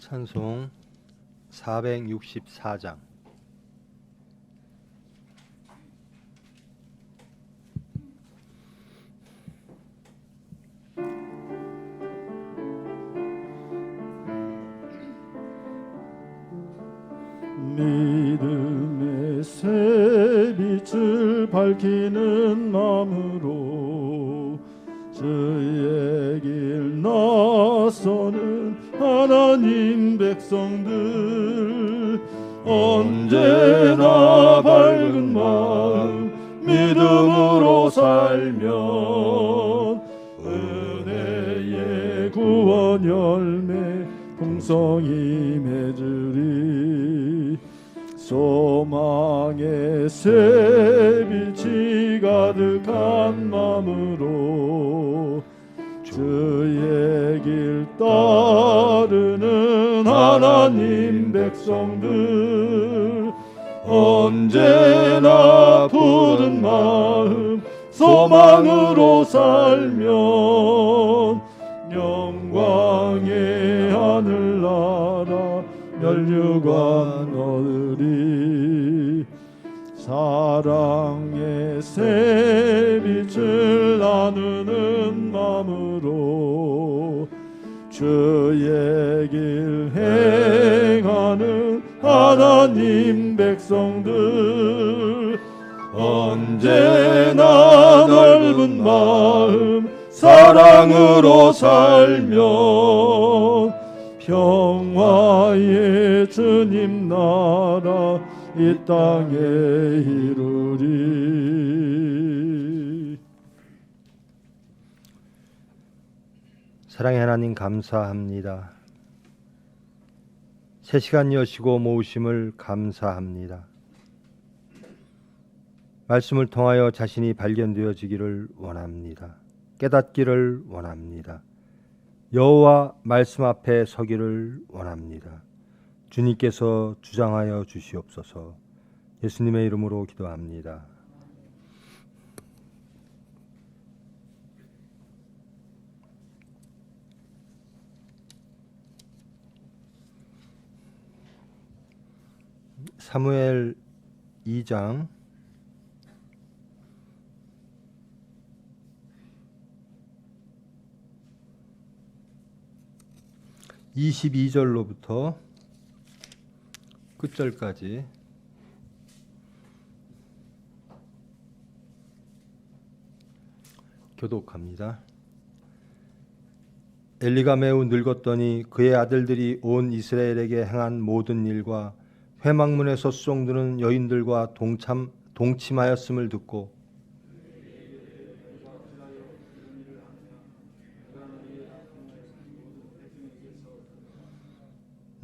찬송 464장. 믿음의 새빛을 밝히는 마음으로 주의 길 나서는 하나님 백성들, 언제나 밝은 마음 믿음으로 살면 은혜의 구원 열매 풍성히 맺으리. 소망의 새빛이 가득한 마음으로 주의 길 따르는 하나님 백성들, 언제나 푸른 마음 소망으로 살면 영광의 하늘나라 멸류관 얻으리. 사랑의 새빛을 나누는 마음으로 주의 길 행하는 하나님 백성들, 언제나 넓은 마음 사랑으로 살면 평화의 주님 나라 이 땅에 이루리. 사랑의 하나님 감사합니다. 새 시간 여시고 모으심을 감사합니다. 말씀을 통하여 자신이 발견되어지기를 원합니다. 깨닫기를 원합니다. 여호와 말씀 앞에 서기를 원합니다. 주님께서 주장하여 주시옵소서. 예수님의 이름으로 기도합니다. 사무엘 2장 22절로부터 끝절까지 교독합니다. 엘리가 매우 늙었더니 그의 아들들이 온 이스라엘에게 행한 모든 일과 회막문에서 수종드는 여인들과 동침하였음을 듣고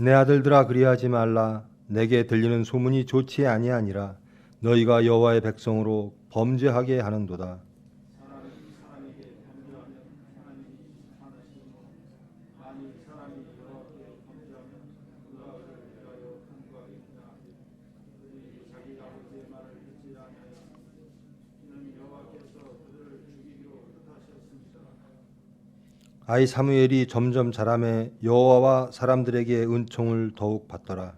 내 아들들아 그리하지 말라. 내게 들리는 소문이 좋지 아니하니라. 너희가 여호와의 백성으로 범죄하게 하는도다. 아이 사무엘이 점점 자라매 여호와와 사람들에게 은총을 더욱 받더라.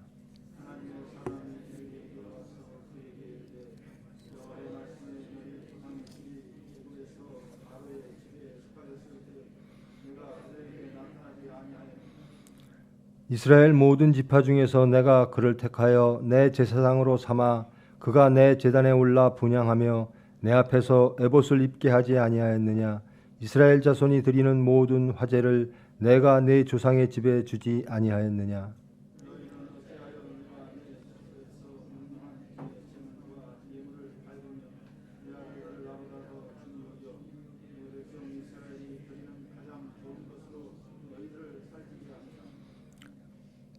이스라엘 모든 지파 중에서 내가 그를 택하여 내 제사장으로 삼아 그가 내 제단에 올라 분향하며 내 앞에서 에봇을 입게 하지 아니하였느냐. 이스라엘 자손이 드리는 모든 화제를 내가 내 조상의 집에 주지 아니하였느냐.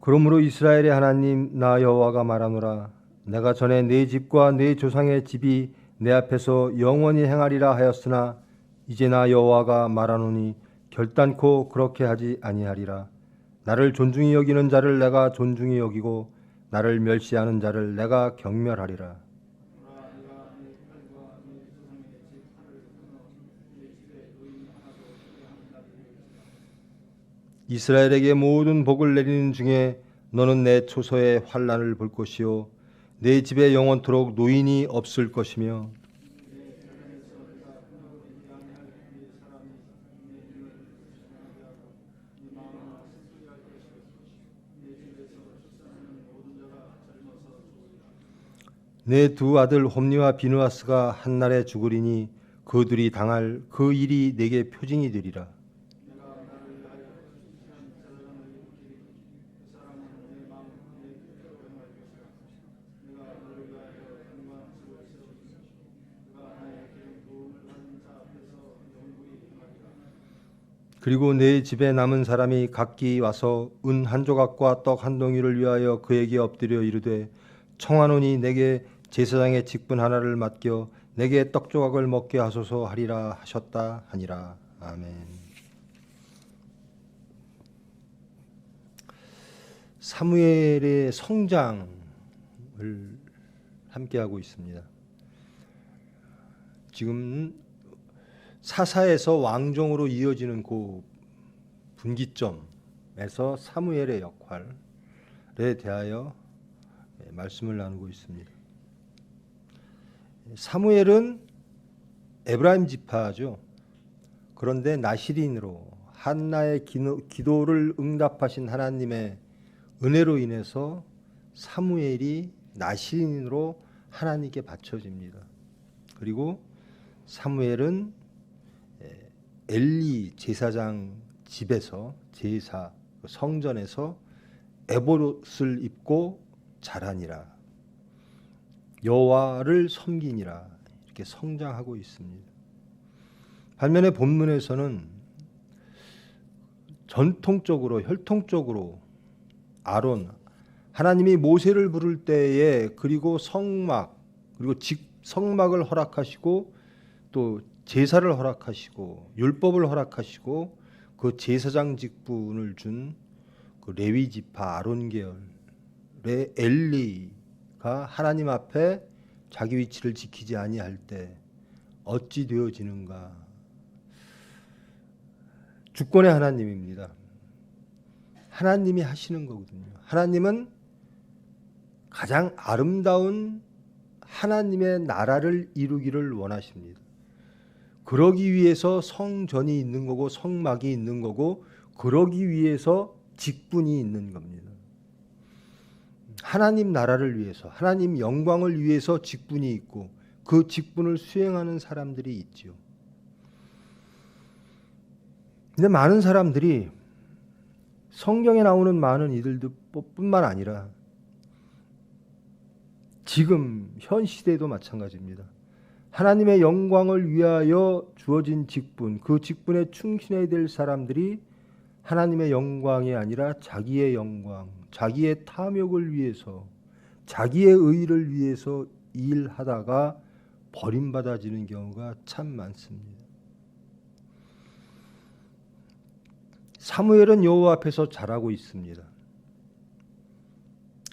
그러므로 이스라엘의 하나님 나 여호와가 말하노라. 내가 전에 네 집과 네 조상의 집이 내 앞에서 영원히 행하리라 하였으나 이제 나 여호와가 말하노니 결단코 그렇게 하지 아니하리라. 나를 존중히 여기는 자를 내가 존중히 여기고 나를 멸시하는 자를 내가 경멸하리라. 이스라엘에게 모든 복을 내리는 중에 너는 내 초소의 환난을 볼 것이요 내 집에 영원토록 노인이 없을 것이며 내 두 아들 홈니와 비느하스가 한날에 죽으리니 그들이 당할 그 일이 내게 표징이 되리라. 그리고 내 집에 남은 사람이 각기 와서 은 한 조각과 떡 한 덩이를 위하여 그에게 엎드려 이르되 청하노니 내게 제사장의 직분 하나를 맡겨 내게 떡 조각을 먹게 하소서 하리라 하셨다 하니라. 아멘. 사무엘의 성장을 함께하고 있습니다. 지금 사사에서 왕정으로 이어지는 그 분기점에서 사무엘의 역할에 대하여 말씀을 나누고 있습니다. 사무엘은 에브라임 지파죠. 그런데 나시린으로 한나의 기도를 응답하신 하나님의 은혜로 인해서 사무엘이 나시린으로 하나님께 바쳐집니다. 그리고 사무엘은 엘리 제사장 집에서 제사 성전에서 에봇을 입고 자라니라 여호와를 섬기니라 이렇게 성장하고 있습니다. 반면에 본문에서는 전통적으로 혈통적으로 아론 하나님이 모세를 부를 때에 그리고 성막 그리고 성막을 허락하시고 또 제사를 허락하시고 율법을 허락하시고 그 제사장 직분을 준 그 레위 지파 아론 계열의 엘리가 하나님 앞에 자기 위치를 지키지 아니할 때 어찌 되어지는가? 주권의 하나님입니다. 하나님이 하시는 거거든요. 하나님은 가장 아름다운 하나님의 나라를 이루기를 원하십니다. 그러기 위해서 성전이 있는 거고 성막이 있는 거고 그러기 위해서 직분이 있는 겁니다. 하나님 나라를 위해서 하나님 영광을 위해서 직분이 있고 그 직분을 수행하는 사람들이 있지요. 근데 많은 사람들이 성경에 나오는 많은 이들뿐만 아니라 지금 현 시대에도 마찬가지입니다. 하나님의 영광을 위하여 주어진 직분, 그 직분에 충실해야 될 사람들이 하나님의 영광이 아니라 자기의 영광, 자기의 탐욕을 위해서, 자기의 의를 위해서 일하다가 버림받아지는 경우가 참 많습니다. 사무엘은 여호와 앞에서 자라고 있습니다.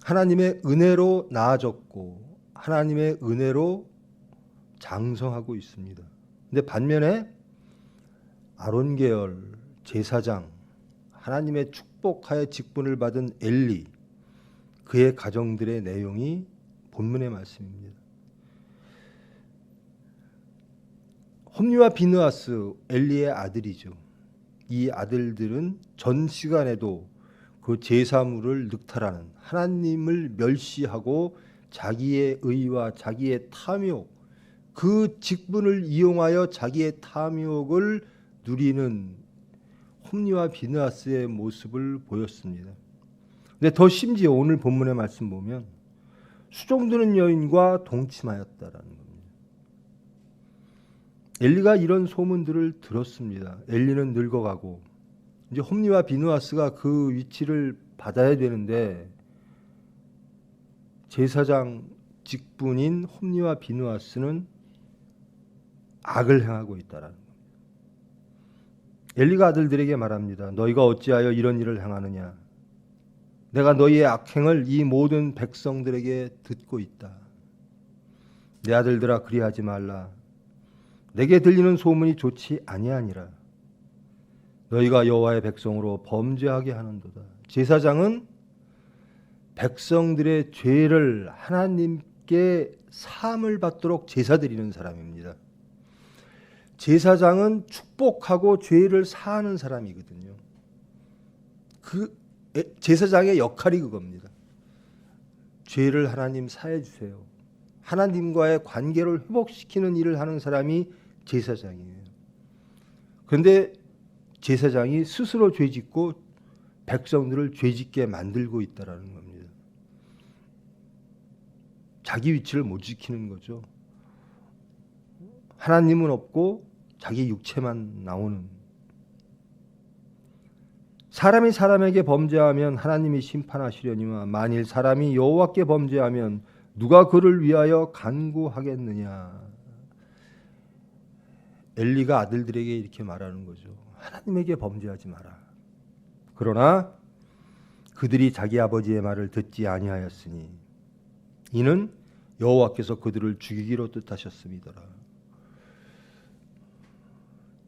하나님의 은혜로 나아졌고 하나님의 은혜로 장성하고 있습니다. 근데 반면에 아론 계열 제사장 하나님의 축복하여 직분을 받은 엘리 그의 가정들의 내용이 본문의 말씀입니다. 홈리와 비느하스 엘리의 아들이죠. 이 아들들은 전 시간에도 그 제사물을 늑탈하는 하나님을 멸시하고 자기의 의와 자기의 탐욕 그 직분을 이용하여 자기의 탐욕을 누리는 홈리와 비느하스의 모습을 보였습니다. 근데 더 심지어 오늘 본문의 말씀 보면 수종드는 여인과 동침하였다라는 겁니다. 엘리가 이런 소문들을 들었습니다. 엘리는 늙어가고 이제 홈리와 비느하스가 그 위치를 받아야 되는데 제사장 직분인 홈리와 비느하스는 악을 행하고 있다라는 겁니다. 엘리가 아들들에게 말합니다. 너희가 어찌하여 이런 일을 행하느냐? 내가 너희의 악행을 이 모든 백성들에게 듣고 있다. 내 아들들아 그리하지 말라. 내게 들리는 소문이 좋지 아니하니라. 너희가 여호와의 백성으로 범죄하게 하는도다. 제사장은 백성들의 죄를 하나님께 사함을 받도록 제사 드리는 사람입니다. 제사장은 축복하고 죄를 사하는 사람이거든요. 그 제사장의 역할이 그겁니다. 죄를 하나님 사해 주세요. 하나님과의 관계를 회복시키는 일을 하는 사람이 제사장이에요. 그런데 제사장이 스스로 죄짓고 백성들을 죄짓게 만들고 있다라는 겁니다. 자기 위치를 못 지키는 거죠. 하나님은 없고 자기 육체만 나오는. 사람이 사람에게 범죄하면 하나님이 심판하시려니와 만일 사람이 여호와께 범죄하면 누가 그를 위하여 간구하겠느냐. 엘리가 아들들에게 이렇게 말하는 거죠. 하나님에게 범죄하지 마라. 그러나 그들이 자기 아버지의 말을 듣지 아니하였으니 이는 여호와께서 그들을 죽이기로 뜻하셨음이더라.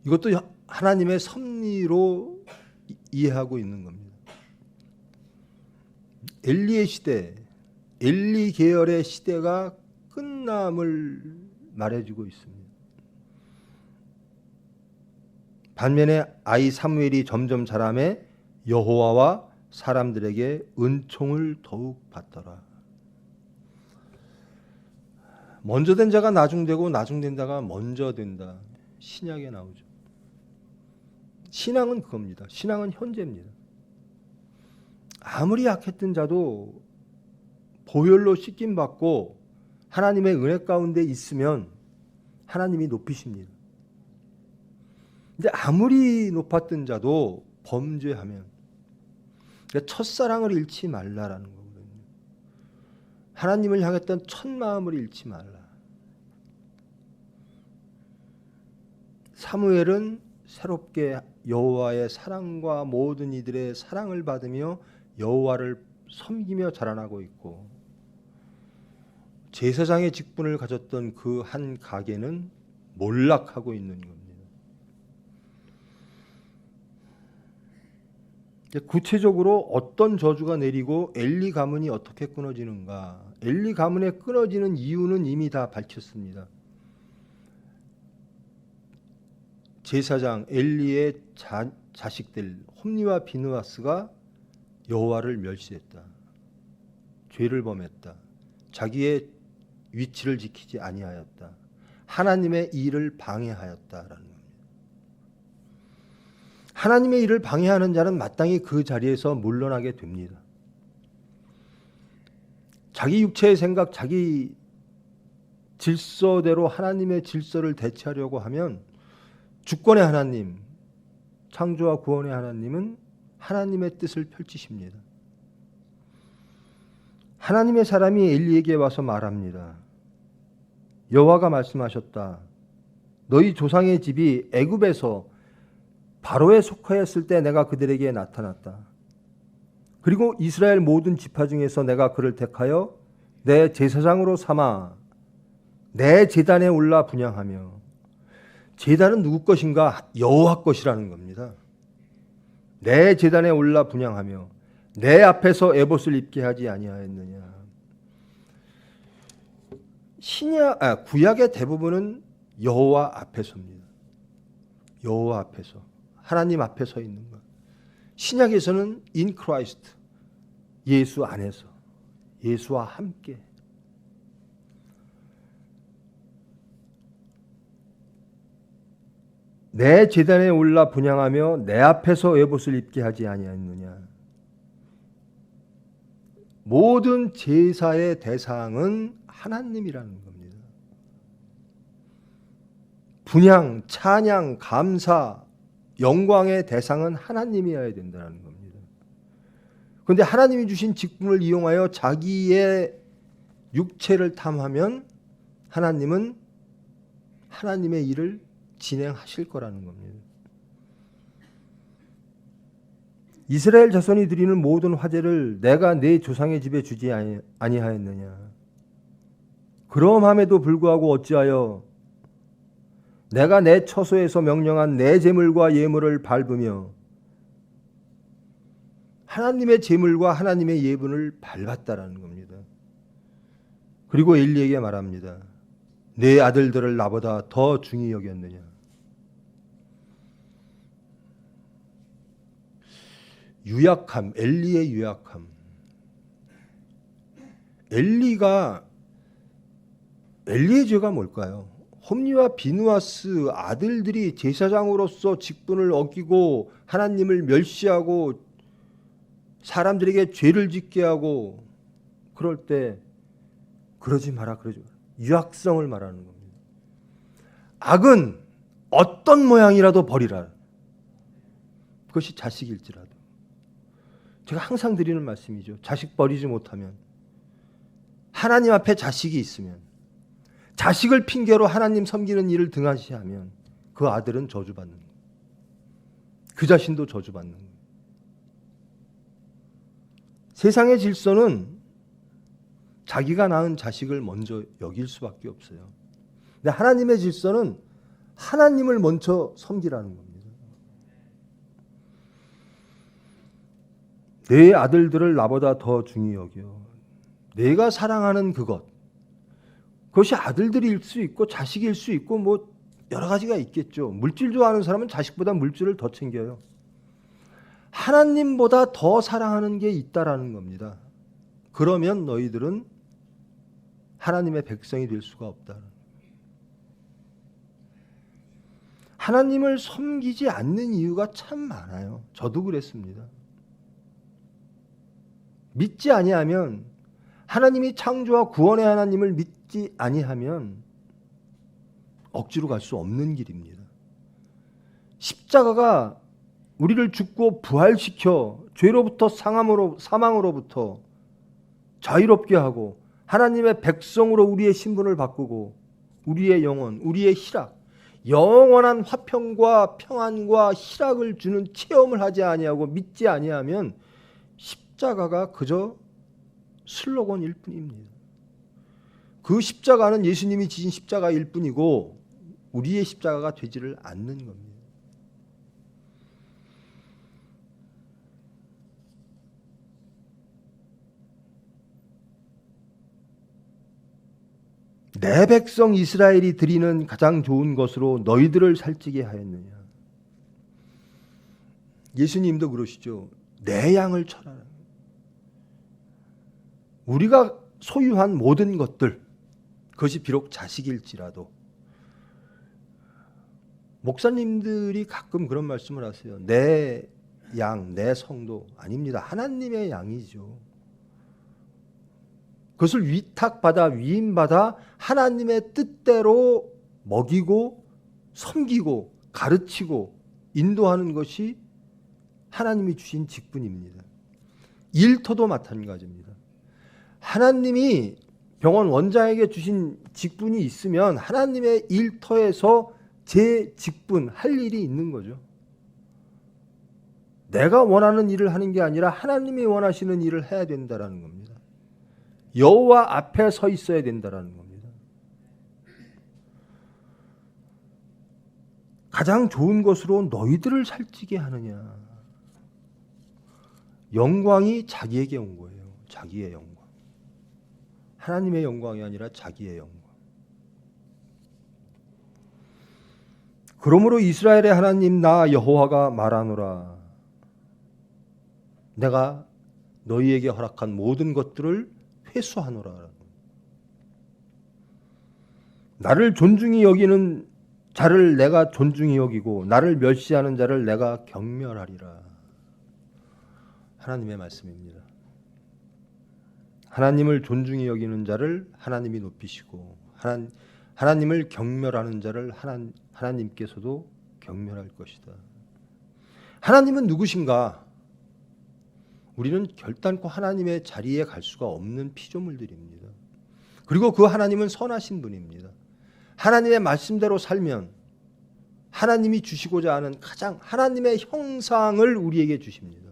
이것도 하나님의 섭리로 이해하고 있는 겁니다. 엘리의 시대, 엘리 계열의 시대가 끝남을 말해주고 있습니다. 반면에 아이 사무엘이 점점 자라매 여호와와 사람들에게 은총을 더욱 받더라. 먼저 된 자가 나중되고 나중된 자가 먼저 된다. 신약에 나오죠. 신앙은 그겁니다. 신앙은 현재입니다. 아무리 약했던 자도 보혈로 씻김 받고 하나님의 은혜 가운데 있으면 하나님이 높이십니다. 근데 아무리 높았던 자도 범죄하면, 그러니까 첫사랑을 잃지 말라라는 거거든요. 하나님을 향했던 첫 마음을 잃지 말라. 사무엘은 새롭게 여호와의 사랑과 모든 이들의 사랑을 받으며 여호와를 섬기며 자라나고 있고, 제사장의 직분을 가졌던 그 한 가게는 몰락하고 있는 겁니다. 구체적으로 어떤 저주가 내리고 엘리 가문이 어떻게 끊어지는가? 엘리 가문의 끊어지는 이유는 이미 다 밝혔습니다. 제사장 엘리의 자식들 홈니와 비느하스가 여호와를 멸시했다. 죄를 범했다. 자기의 위치를 지키지 아니하였다. 하나님의 일을 방해하였다라는 겁니다. 하나님의 일을 방해하는 자는 마땅히 그 자리에서 물러나게 됩니다. 자기 육체의 생각, 자기 질서대로 하나님의 질서를 대체하려고 하면 주권의 하나님, 창조와 구원의 하나님은 하나님의 뜻을 펼치십니다. 하나님의 사람이 엘리에게 와서 말합니다. 여호와가 말씀하셨다. 너희 조상의 집이 애굽에서 바로에 속하였을 때 내가 그들에게 나타났다. 그리고 이스라엘 모든 지파 중에서 내가 그를 택하여 내 제사장으로 삼아 내 제단에 올라 분향하며, 제단은 누구 것인가? 여호와 것이라는 겁니다. 내 제단에 올라 분향하며 내 앞에서 에봇을 입게 하지 아니하였느냐. 구약의 대부분은 여호와 앞에서입니다. 여호와 앞에서, 하나님 앞에 서 있는 것. 신약에서는 in Christ, 예수 안에서, 예수와 함께. 내 제단에 올라 분향하며 내 앞에서 에봇을 입게 하지 아니하였느냐. 모든 제사의 대상은 하나님이라는 겁니다. 분향, 찬양, 감사, 영광의 대상은 하나님이어야 된다는 겁니다. 그런데 하나님이 주신 직분을 이용하여 자기의 육체를 탐하면 하나님은 하나님의 일을 진행하실 거라는 겁니다. 이스라엘 자손이 드리는 모든 화제를 내가 내 조상의 집에 주지 아니하였느냐. 그러함에도 불구하고 어찌하여 내가 내 처소에서 명령한 내 제물과 예물을 밟으며 하나님의 제물과 하나님의 예분을 밟았다라는 겁니다. 그리고 엘리에게 말합니다. 내 아들들을 나보다 더 중히 여겼느냐. 유약함, 엘리의 유약함. 엘리의 죄가 뭘까요? 홈리와 비누아스 아들들이 제사장으로서 직분을 어기고 하나님을 멸시하고 사람들에게 죄를 짓게 하고 그럴 때 그러지 마라. 유약성을 말하는 겁니다. 악은 어떤 모양이라도 버리라. 그것이 자식일지라도. 제가 항상 드리는 말씀이죠. 자식 버리지 못하면, 하나님 앞에 자식이 있으면, 자식을 핑계로 하나님 섬기는 일을 등한시하면 그 아들은 저주받는 거예요. 그 자신도 저주받는 거예요. 세상의 질서는 자기가 낳은 자식을 먼저 여길 수밖에 없어요. 근데 하나님의 질서는 하나님을 먼저 섬기라는 겁니다. 내 아들들을 나보다 더 중히 여겨. 내가 사랑하는 그것이 아들들일 수 있고 자식일 수 있고 뭐 여러 가지가 있겠죠. 물질 좋아하는 사람은 자식보다 물질을 더 챙겨요. 하나님보다 더 사랑하는 게 있다라는 겁니다. 그러면 너희들은 하나님의 백성이 될 수가 없다. 하나님을 섬기지 않는 이유가 참 많아요. 저도 그랬습니다. 믿지 아니하면, 하나님이 창조와 구원의 하나님을 믿지 아니하면 억지로 갈 수 없는 길입니다. 십자가가 우리를 죽고 부활시켜 죄로부터 사망으로부터 자유롭게 하고 하나님의 백성으로 우리의 신분을 바꾸고 우리의 영혼, 우리의 희락, 영원한 화평과 평안과 희락을 주는 체험을 하지 아니하고 믿지 아니하면 십자가가 그저 슬로건일 뿐입니다. 그 십자가는 예수님이 지신 십자가일 뿐이고 우리의 십자가가 되지를 않는 겁니다. 내 백성 이스라엘이 드리는 가장 좋은 것으로 너희들을 살찌게 하였느냐. 예수님도 그러시죠. 내 양을 쳐라. 우리가 소유한 모든 것들, 그것이 비록 자식일지라도, 목사님들이 가끔 그런 말씀을 하세요. 내 양, 내 성도. 아닙니다. 하나님의 양이죠. 그것을 위탁받아 위임받아 하나님의 뜻대로 먹이고 섬기고 가르치고 인도하는 것이 하나님이 주신 직분입니다. 일터도 마찬가지입니다. 하나님이 병원 원장에게 주신 직분이 있으면 하나님의 일터에서 제 직분, 할 일이 있는 거죠. 내가 원하는 일을 하는 게 아니라 하나님이 원하시는 일을 해야 된다는 겁니다. 여호와 앞에 서 있어야 된다는 겁니다. 가장 좋은 것으로 너희들을 살찌게 하느냐. 영광이 자기에게 온 거예요. 자기의 영광. 하나님의 영광이 아니라 자기의 영광. 그러므로 이스라엘의 하나님 나 여호와가 말하노라. 내가 너희에게 허락한 모든 것들을 회수하노라. 나를 존중히 여기는 자를 내가 존중히 여기고 나를 멸시하는 자를 내가 경멸하리라. 하나님의 말씀입니다. 하나님을 존중히 여기는 자를 하나님이 높이시고 하나님을 경멸하는 자를 하나님께서도 경멸할 것이다. 하나님은 누구신가? 우리는 결단코 하나님의 자리에 갈 수가 없는 피조물들입니다. 그리고 그 하나님은 선하신 분입니다. 하나님의 말씀대로 살면 하나님이 주시고자 하는 가장 하나님의 형상을 우리에게 주십니다.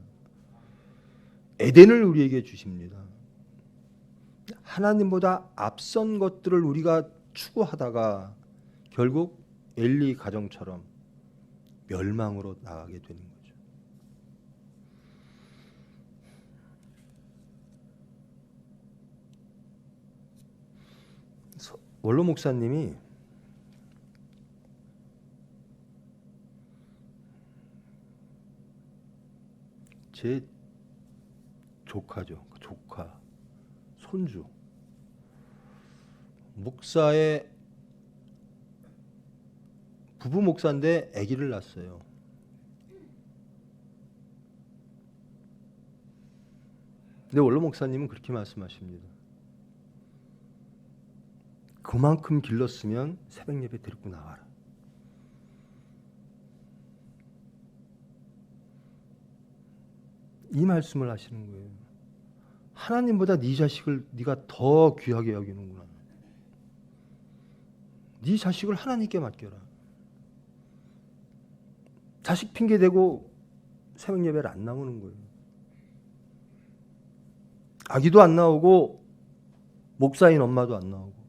에덴을 우리에게 주십니다. 하나님보다 앞선 것들을 우리가 추구하다가 결국 엘리 가정처럼 멸망으로 나가게 되는 거죠. 원로 목사님이 제 조카죠. 조카, 손주. 목사의 부부 목사인데 아기를 낳았어요. 근데 원로 목사님은 그렇게 말씀하십니다. 그만큼 길렀으면 새벽 예배 데리고 나와라. 이 말씀을 하시는 거예요. 하나님보다 네 자식을 네가 더 귀하게 여기는구나. 네 자식을 하나님께 맡겨라. 자식 핑계 대고 새벽 예배를 안 나오는 거예요. 아기도 안 나오고 목사인 엄마도 안 나오고.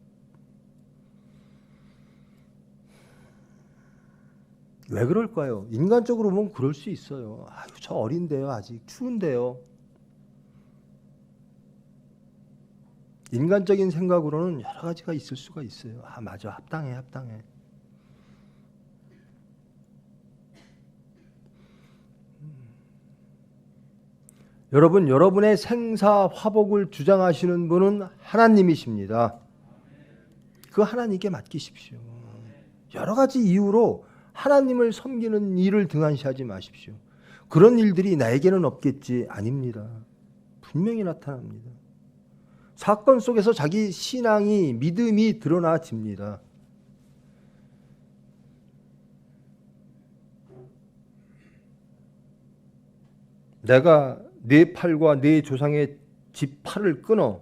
왜 그럴까요? 인간적으로 보면 그럴 수 있어요. 아유, 저 어린데요. 아직 추운데요. 인간적인 생각으로는 여러 가지가 있을 수가 있어요. 아, 맞아. 합당해. 여러분, 여러분의 생사 화복을 주장하시는 분은 하나님이십니다. 그 하나님께 맡기십시오. 여러 가지 이유로 하나님을 섬기는 일을 등한시하지 마십시오. 그런 일들이 나에게는 없겠지. 아닙니다. 분명히 나타납니다. 사건 속에서 자기 신앙이, 믿음이 드러나집니다. 내가 내 팔과 내 조상의 집 팔을 끊어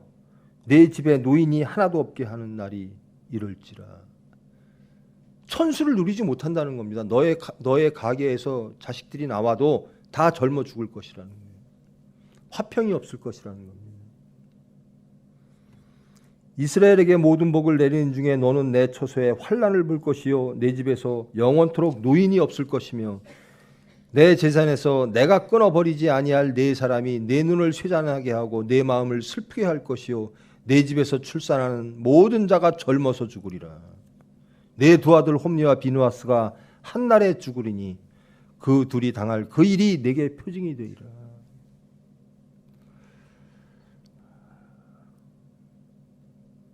내 집에 노인이 하나도 없게 하는 날이 이럴지라. 천수를 누리지 못한다는 겁니다. 너의 가게에서 자식들이 나와도 다 젊어 죽을 것이라는 거예요. 화평이 없을 것이라는 겁니다. 이스라엘에게 모든 복을 내리는 중에 너는 내 처소에 환난을 불 것이요 내 집에서 영원토록 노인이 없을 것이며 내 재산에서 내가 끊어버리지 아니할 네 사람이 내 눈을 쇠잔하게 하고 내 마음을 슬프게 할 것이요 내 집에서 출산하는 모든 자가 젊어서 죽으리라. 내 두 아들 홈리와 비누아스가 한날에 죽으리니 그 둘이 당할 그 일이 내게 표징이 되리라.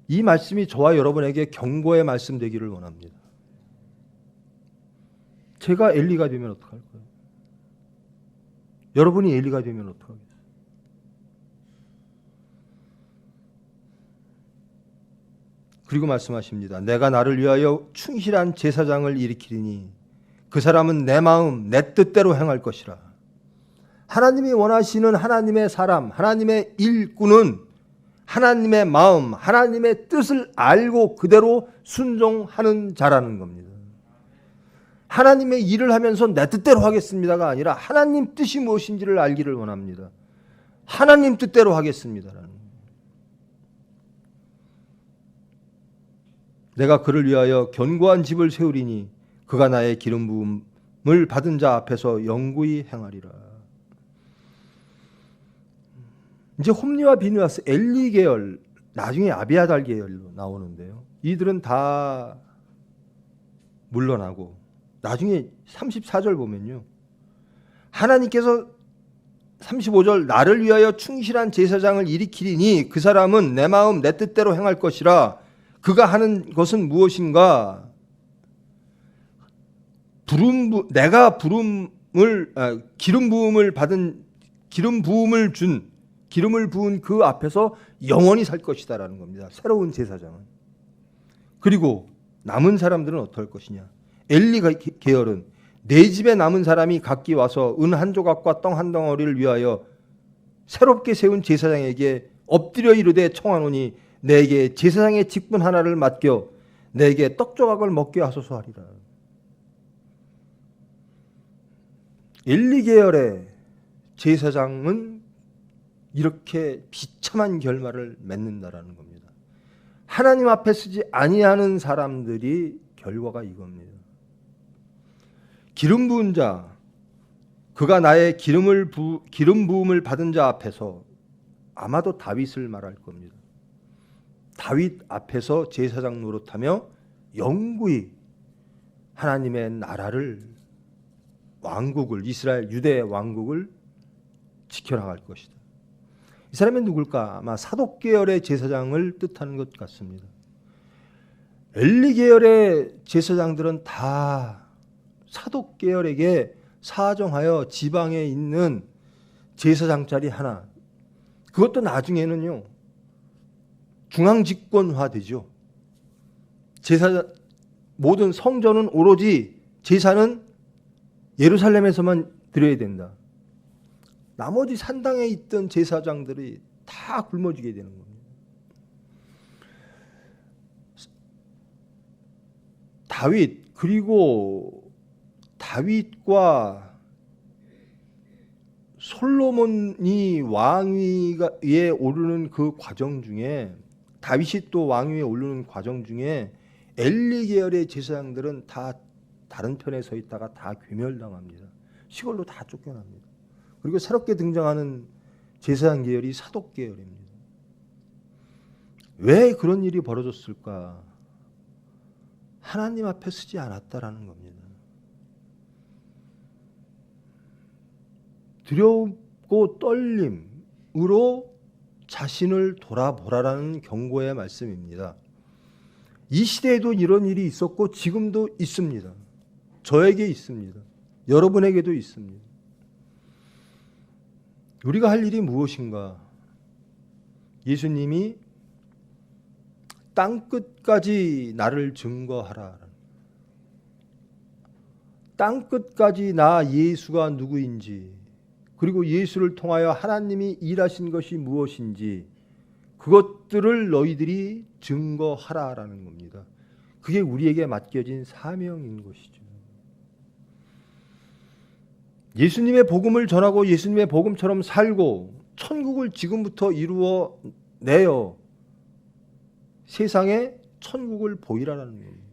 이 말씀이 저와 여러분에게 경고의 말씀 되기를 원합니다. 제가 엘리가 되면 어떡할까요? 여러분이 엘리가 되면 어떡하겠어요? 그리고 말씀하십니다. 내가 나를 위하여 충실한 제사장을 일으키리니 그 사람은 내 마음 내 뜻대로 행할 것이라. 하나님이 원하시는 하나님의 사람, 하나님의 일꾼은 하나님의 마음, 하나님의 뜻을 알고 그대로 순종하는 자라는 겁니다. 하나님의 일을 하면서 내 뜻대로 하겠습니다가 아니라 하나님 뜻이 무엇인지를 알기를 원합니다. 하나님 뜻대로 하겠습니다라는 거예요. 내가 그를 위하여 견고한 집을 세우리니 그가 나의 기름 부음을 받은 자 앞에서 영구히 행하리라. 이제 홈리와 비누아스 엘리 계열, 나중에 아비아달 계열로 나오는데요. 이들은 다 물러나고 나중에 34절 보면요. 하나님께서 35절 나를 위하여 충실한 제사장을 일으키리니 그 사람은 내 마음 내 뜻대로 행할 것이라. 그가 하는 것은 무엇인가? 내가 기름 부음을 부은 그 앞에서 영원히 살 것이다라는 겁니다. 새로운 제사장은. 그리고 남은 사람들은 어떨 것이냐? 엘리 계열은 내 집에 남은 사람이 각기 와서 은 한 조각과 떡 한 덩어리를 위하여 새롭게 세운 제사장에게 엎드려 이르되 청하노니 내게 제사장의 직분 하나를 맡겨 내게 떡 조각을 먹게 하소서 하리라. 엘리 계열의 제사장은 이렇게 비참한 결말을 맺는다라는 겁니다. 하나님 앞에 서지 아니하는 사람들이 결과가 이겁니다. 기름 부은 자, 그가 나의 기름 부음을 받은 자 앞에서, 아마도 다윗을 말할 겁니다. 다윗 앞에서 제사장 노릇하며 영구히 하나님의 나라를, 왕국을, 이스라엘 유대 왕국을 지켜나갈 것이다. 이 사람이 누굴까? 아마 사독 계열의 제사장을 뜻하는 것 같습니다. 엘리 계열의 제사장들은 다 사독 계열에게 사정하여 지방에 있는 제사장 자리 하나, 그것도 나중에는요 중앙집권화되죠. 모든 성전은 오로지 제사는 예루살렘에서만 드려야 된다. 나머지 산당에 있던 제사장들이 다 굶어지게 되는 겁니다. 다윗, 그리고 다윗과 솔로몬이 왕위에 오르는 그 과정 중에, 다윗이 또 왕위에 오르는 과정 중에 엘리 계열의 제사장들은 다 다른 편에 서 있다가 다 괴멸당합니다. 시골로 다 쫓겨납니다. 그리고 새롭게 등장하는 제사장 계열이 사독 계열입니다. 왜 그런 일이 벌어졌을까? 하나님 앞에 서지 않았다라는 겁니다. 두렵고 떨림으로 자신을 돌아보라라는 경고의 말씀입니다. 이 시대에도 이런 일이 있었고 지금도 있습니다. 저에게 있습니다. 여러분에게도 있습니다. 우리가 할 일이 무엇인가? 예수님이 땅끝까지 나를 증거하라. 땅끝까지 나 예수가 누구인지, 그리고 예수를 통하여 하나님이 일하신 것이 무엇인지 그것들을 너희들이 증거하라라는 겁니다. 그게 우리에게 맡겨진 사명인 것이죠. 예수님의 복음을 전하고 예수님의 복음처럼 살고 천국을 지금부터 이루어 내어 세상에 천국을 보이라는 겁니다.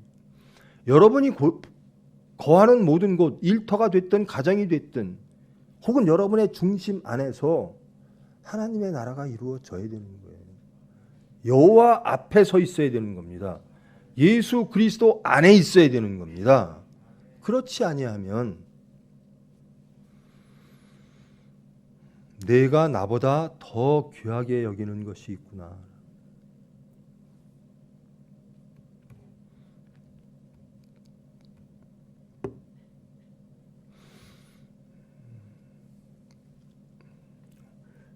여러분이 거하는 모든 곳, 일터가 됐든 가정이 됐든 혹은 여러분의 중심 안에서 하나님의 나라가 이루어져야 되는 거예요. 여호와 앞에 서 있어야 되는 겁니다. 예수 그리스도 안에 있어야 되는 겁니다. 그렇지 아니하면 내가 나보다 더 귀하게 여기는 것이 있구나.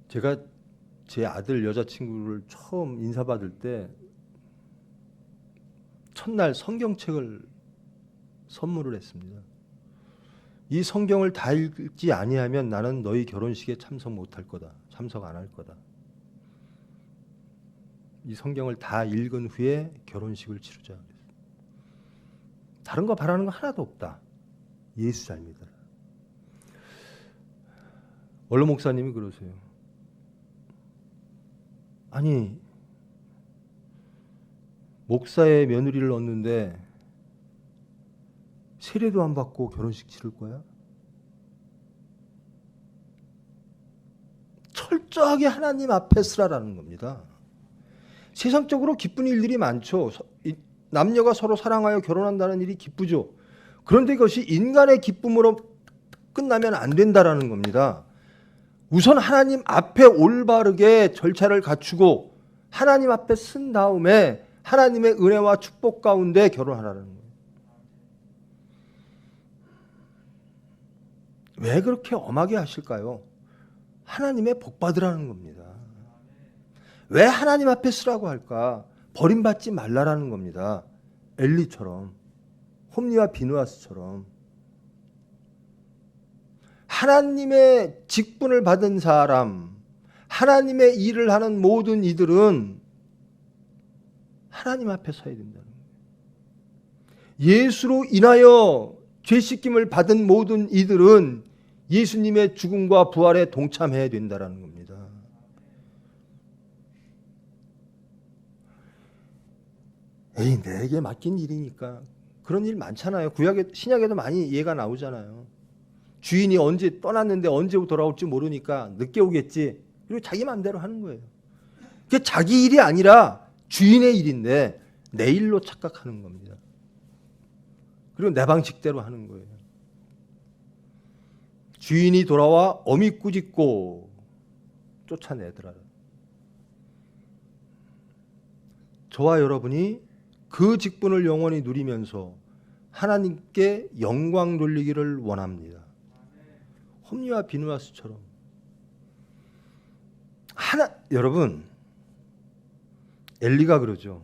제가 제 아들 여자친구를 처음 인사받을 때 첫날 성경책을 선물을 했습니다. 이 성경을 다 읽지 아니하면 나는 너희 결혼식에 참석 못할 거다. 참석 안 할 거다. 이 성경을 다 읽은 후에 결혼식을 치르자. 다른 거 바라는 거 하나도 없다. 예수 잘 믿어라. 원로 목사님이 그러세요. 아니, 목사의 며느리를 얻는데 세례도 안 받고 결혼식 치를 거야? 철저하게 하나님 앞에 서라라는 겁니다. 세상적으로 기쁜 일들이 많죠. 남녀가 서로 사랑하여 결혼한다는 일이 기쁘죠. 그런데 그것이 인간의 기쁨으로 끝나면 안 된다라는 겁니다. 우선 하나님 앞에 올바르게 절차를 갖추고 하나님 앞에 쓴 다음에 하나님의 은혜와 축복 가운데 결혼하라는 거예요. 왜 그렇게 엄하게 하실까요? 하나님의 복 받으라는 겁니다. 왜 하나님 앞에 쓰라고 할까? 버림받지 말라라는 겁니다. 엘리처럼, 홈리와 비누아스처럼. 하나님의 직분을 받은 사람, 하나님의 일을 하는 모든 이들은 하나님 앞에 서야 된다는 거예요. 예수로 인하여 죄 씻김을 받은 모든 이들은 예수님의 죽음과 부활에 동참해야 된다는 겁니다. 에이, 내게 맡긴 일이니까 그런 일 많잖아요. 구약에 신약에도 많이 예가 나오잖아요. 주인이 언제 떠났는데 언제 돌아올지 모르니까 늦게 오겠지. 그리고 자기 마음대로 하는 거예요. 그게 자기 일이 아니라 주인의 일인데 내 일로 착각하는 겁니다. 그리고 내 방식대로 하는 거예요. 주인이 돌아와 어미 꾸짖고 쫓아내더라. 저와 여러분이 그 직분을 영원히 누리면서 하나님께 영광 돌리기를 원합니다. 홈리와 비누아스처럼. 여러분, 엘리가 그러죠.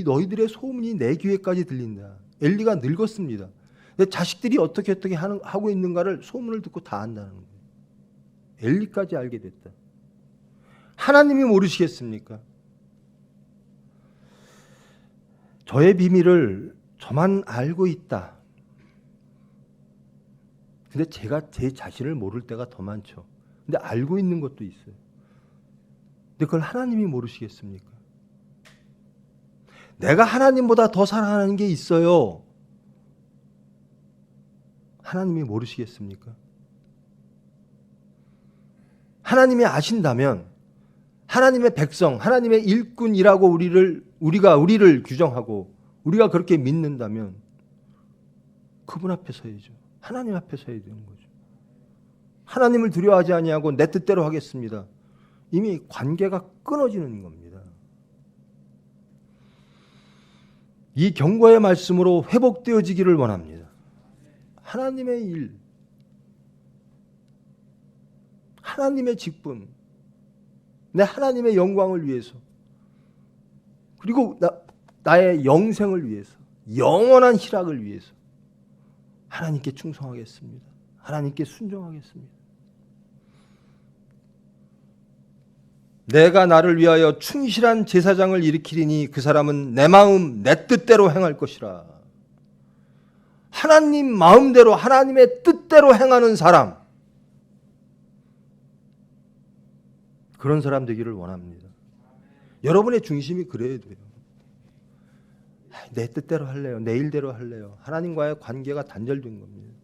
너희들의 소문이 내 귀에까지 들린다. 엘리가 늙었습니다. 내 자식들이 어떻게 하고 있는가를 소문을 듣고 다 안다는 거예요. 엘리까지 알게 됐다. 하나님이 모르시겠습니까? 저의 비밀을 저만 알고 있다. 근데 제가 제 자신을 모를 때가 더 많죠. 근데 알고 있는 것도 있어요. 근데 그걸 하나님이 모르시겠습니까? 내가 하나님보다 더 사랑하는 게 있어요. 하나님이 모르시겠습니까? 하나님이 아신다면 하나님의 백성, 하나님의 일꾼이라고 우리를 규정하고 우리가 그렇게 믿는다면 그분 앞에 서야죠. 하나님 앞에 서야 되는 거죠. 하나님을 두려워하지 아니하고 내 뜻대로 하겠습니다. 이미 관계가 끊어지는 겁니다. 이 경고의 말씀으로 회복되어지기를 원합니다. 하나님의 일, 하나님의 직분, 내 하나님의 영광을 위해서, 그리고 나의 영생을 위해서, 영원한 희락을 위해서 하나님께 충성하겠습니다. 하나님께 순종하겠습니다. 내가 나를 위하여 충실한 제사장을 일으키리니 그 사람은 내 마음 내 뜻대로 행할 것이라. 하나님 마음대로 하나님의 뜻대로 행하는 사람, 그런 사람 되기를 원합니다. 여러분의 중심이 그래야 돼요. 내 뜻대로 할래요. 내 일대로 할래요. 하나님과의 관계가 단절된 겁니다.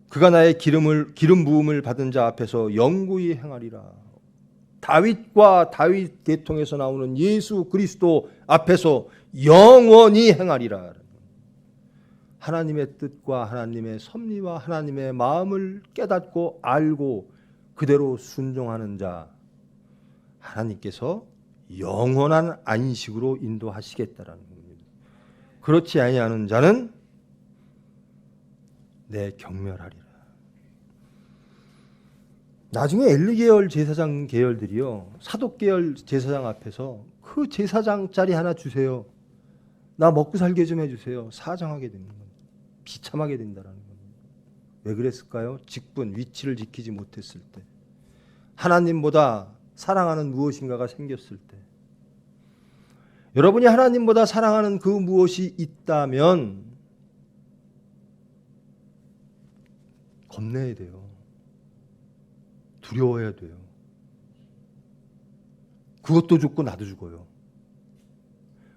그가 나의 기름 부음을 받은 자 앞에서 영구히 행하리라. 다윗과 다윗 계통에서 나오는 예수 그리스도 앞에서 영원히 행하리라. 하나님의 뜻과 하나님의 섭리와 하나님의 마음을 깨닫고 알고 그대로 순종하는 자, 하나님께서 영원한 안식으로 인도하시겠다라는 겁니다. 그렇지 아니하는 자는 내 경멸하리라. 나중에 엘리 계열 제사장 계열들이요, 사독 계열 제사장 앞에서 그 제사장 자리 하나 주세요. 나 먹고 살게 좀 해주세요. 사정하게 됩니다. 비참하게 된다라는 겁니다. 왜 그랬을까요? 직분, 위치를 지키지 못했을 때, 하나님보다 사랑하는 무엇인가가 생겼을 때. 여러분이 하나님보다 사랑하는 그 무엇이 있다면 겁내야 돼요. 두려워해야 돼요. 그것도 죽고 나도 죽어요.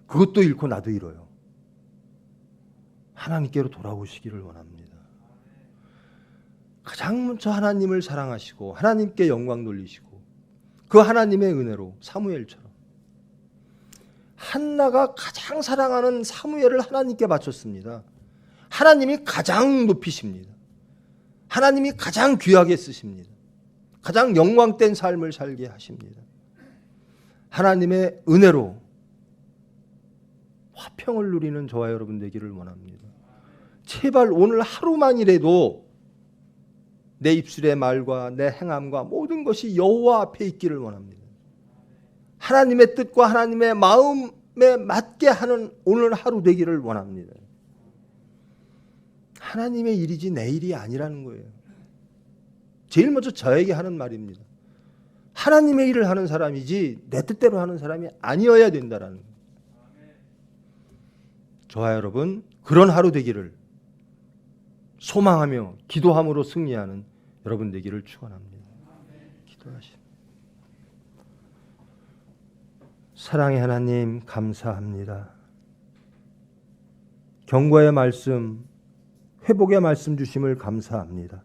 그것도 잃고 나도 잃어요. 하나님께로 돌아오시기를 원합니다. 가장 먼저 하나님을 사랑하시고 하나님께 영광 돌리시고 그 하나님의 은혜로 사무엘처럼, 한나가 가장 사랑하는 사무엘을 하나님께 바쳤습니다. 하나님이 가장 높이십니다. 하나님이 가장 귀하게 쓰십니다. 가장 영광된 삶을 살게 하십니다. 하나님의 은혜로 화평을 누리는 저와 여러분 되기를 원합니다. 제발 오늘 하루만이라도 내 입술의 말과 내 행함과 모든 것이 여호와 앞에 있기를 원합니다. 하나님의 뜻과 하나님의 마음에 맞게 하는 오늘 하루 되기를 원합니다. 하나님의 일이지 내 일이 아니라는 거예요. 제일 먼저 저에게 하는 말입니다. 하나님의 일을 하는 사람이지 내 뜻대로 하는 사람이 아니어야 된다라는 거예요. 저와 여러분 그런 하루 되기를 소망하며 기도함으로 승리하는 여러분 되기를 축원합니다. 기도하십니다. 사랑의 하나님 감사합니다. 경고의 말씀, 회복의 말씀 주심을 감사합니다.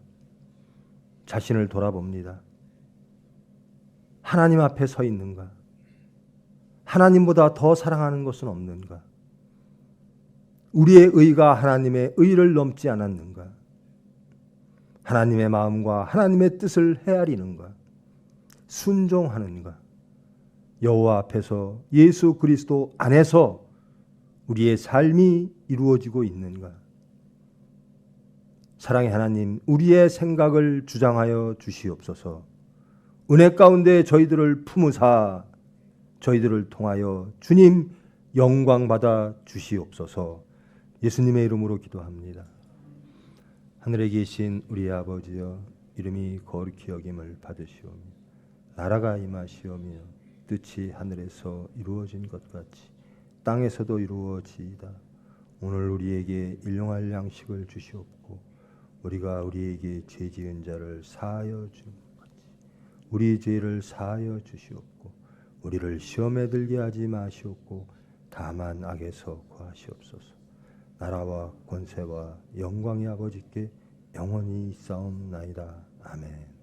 자신을 돌아봅니다. 하나님 앞에 서 있는가? 하나님보다 더 사랑하는 것은 없는가? 우리의 의가 하나님의 의를 넘지 않았는가? 하나님의 마음과 하나님의 뜻을 헤아리는가? 순종하는가? 여호와 앞에서 예수 그리스도 안에서 우리의 삶이 이루어지고 있는가? 사랑의 하나님, 우리의 생각을 주장하여 주시옵소서. 은혜 가운데 저희들을 품으사 저희들을 통하여 주님 영광 받아 주시옵소서. 예수님의 이름으로 기도합니다. 하늘에 계신 우리 아버지여, 이름이 거룩히 여김을 받으시오며 나라가 임하시오며 뜻이 하늘에서 이루어진 것 같이 땅에서도 이루어지이다. 오늘 우리에게 일용할 양식을 주시옵고 우리가 우리에게 죄 지은 자를 사하여 준 것 같이 우리 죄를 사하여 주시옵고 우리를 시험에 들게 하지 마시옵고 다만 악에서 구하시옵소서. 나라와 권세와 영광이 아버지께 영원히 있사옵나이다. 아멘.